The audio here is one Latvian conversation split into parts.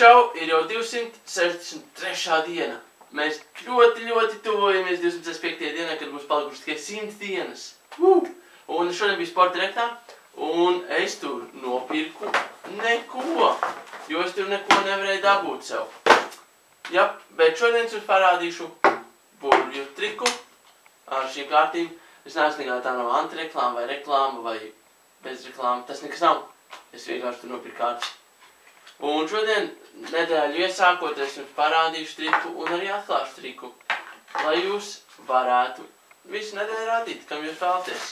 Čau, ir jau 263. diena. Mēs ļoti tuvojamies 265. dienai, kad būs palikuši tikai 100 dienas. Un šodien bija sporta direktā, un es tur nopirku neko, jo es tur neko nevarēju dabūt sev. Jā, bet šodien es jums parādīšu burvju triku ar šīm kārtīm. Es neesmu nekā tā nav antireklāma vai reklāma vai bezreklāma, tas nekas nav. Es vienkārši tur nopirku kārtas. Un šodien nedēļu iesākot es jums parādīšu triku un arī atklāšu triku, lai jūs varētu visu nedēļu rādīt, kam jūs vēlaties.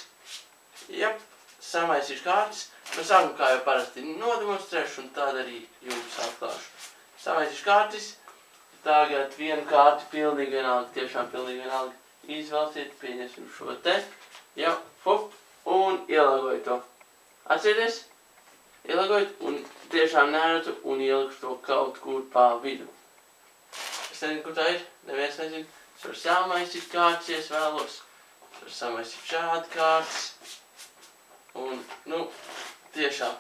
Jep, samaisīšu kārtas. No sākuma kā jau parasti nodemonstrēšu un tad arī jums atklāšu. Samaisīšu kārtas. Tagad vienu kārti pilnīgi vienalga, tiešām pilnīgi vienalga. Izvelciet, pieņemsim šo te. Jau, fup, un ielagoju to. Atcerieties? Ielagojot un tiešām neredzu un ielikšu to kaut kur pa vidu. Es nezinu, kur tā ir, neviens nezinu. Es varu samaisīt kārtas, ja es vēlos. Es varu samaisīt šādi kārtas. Un, nu, tiešām.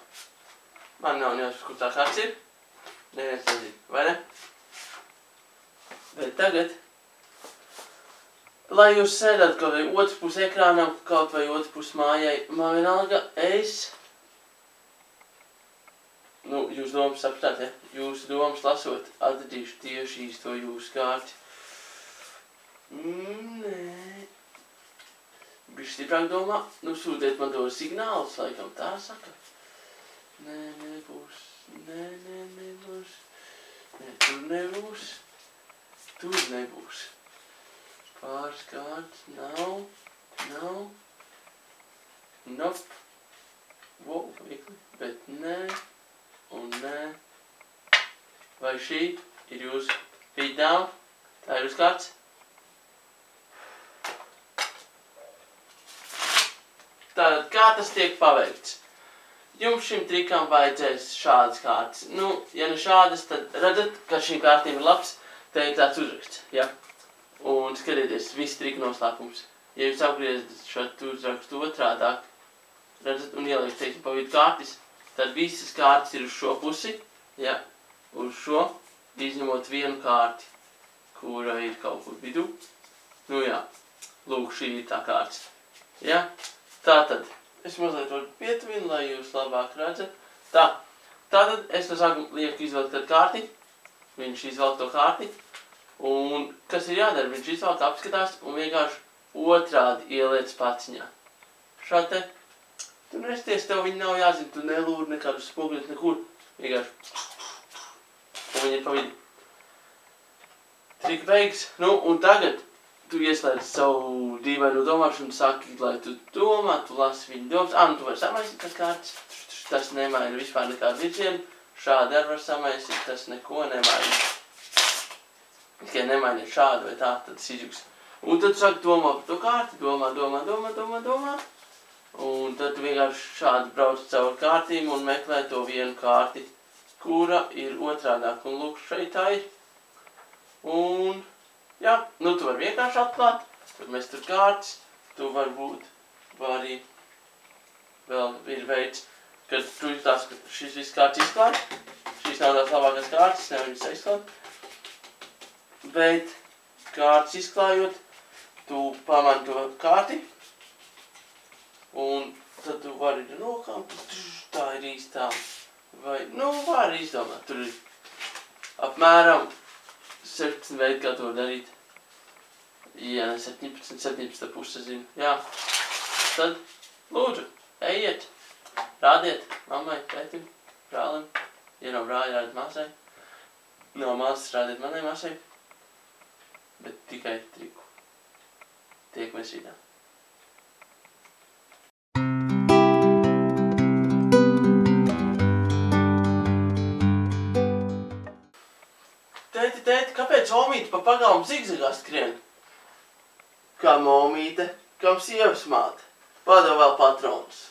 Man nav nevis, kur tā kārtas ir. Neviens nezinu, vai ne? Bet tagad, lai jūs sēdāt kaut vai otrs pus ekrānam, kaut vai otrs pus mājai, man vienalga, jūs domas sapratāt, ja? Jūsu domas lasot, atradīšu tieši īsto jūsu kārti. Nē. Bišķi stiprāk domā, nu sūtiet man to signālus, laikam tā saka. Nē, nebūs. Nē, nebūs. Nē, tur nebūs. Tur nebūs. Pāris kārtas, nav. Nop. Wow, veikli, bet nē. Un nē. Vai šī ir jūsu feet down? Tā ir uz kārtas. Tātad, kā tas tiek paveikts? Jums šim trikam vajadzēs šādas kārtas. Nu, ja ne šādas, tad redzat, ka šīm kārtīm ir labs, te ir tāds uzraksts, ja? Un skatieties, viss trika noslēpums. Ja jūs apgriezat šo uzrakstu otrādāk, redzat, un ieliek, teiksim, pa vidu kārtas, tad visas kārtas ir uz šo pusi, ja, uz šo, izņemot vienu kārti, kura ir kaut kur vidū. Nu jā, lūk, šī ir tā kārtas. Ja? Tātad, es mazliet varu pietuvinu, lai jūs labāk redzat. Tātad, es no sākuma lieku izvelkt tad kārti, viņš izvelk to kārti, un kas ir jādara? Viņš izvelk, apskatās un vienkārši otrādi ieliec paciņā. Šādi te. Tu nesties, tev viņi nav jāzina, tu nelūri nekādus spoguļus, nekur. Vienkārši. Un viņi ir pa vidu. Trika beigas. Nu, un tagad tu ieslēdz savu dīvainu domāšanu, saki, lai tu domā, tu lasi viņu domas. Nu, tu vari samaisīt tas kārtas. Tas nemaina vispār nekādu virzienu. Šādi arī var samaisīt, tas neko nemaina. Tikai nemainiet šādu vai tā, tad tas izjūgs. Un tad tu saki domā par to kārti, domā. Un tad tu vienkārši šādi brauc caur kārtīm un meklē to vienu kārti, kura ir otrādāk. Un lūk, šeit tā ir. Un, jā, nu tu vari vienkārši atklāt, tur mēs tur kārtas, tu varbūt arī vēl ir veids, kad tu izklās, ka šis viss kārtas izklāt. Šīs nav tās labākās kārtas, nevar viņas izklāt. Bet kārtas izklājot, tu pamani to kārti. Un tad tu vari nokāpt, tā ir īstā, vai, nu, vari izdomāt, tur ir apmēram 17 veidi, kā to darīt. Ja ne 17 puses zinu, jā. Tad, lūdzu, ejiet, rādiet mammai, tētim, brālim, ja nav brāļi, rādiet māsai, nav māsas, rādiet manai māsai, bet tikai triku. Tiekamies rītā. Tēti, kāpēc omīte pa pagalmu zigzagā skrien? Kā momīte, kam sievas māte, padod vēl patronus.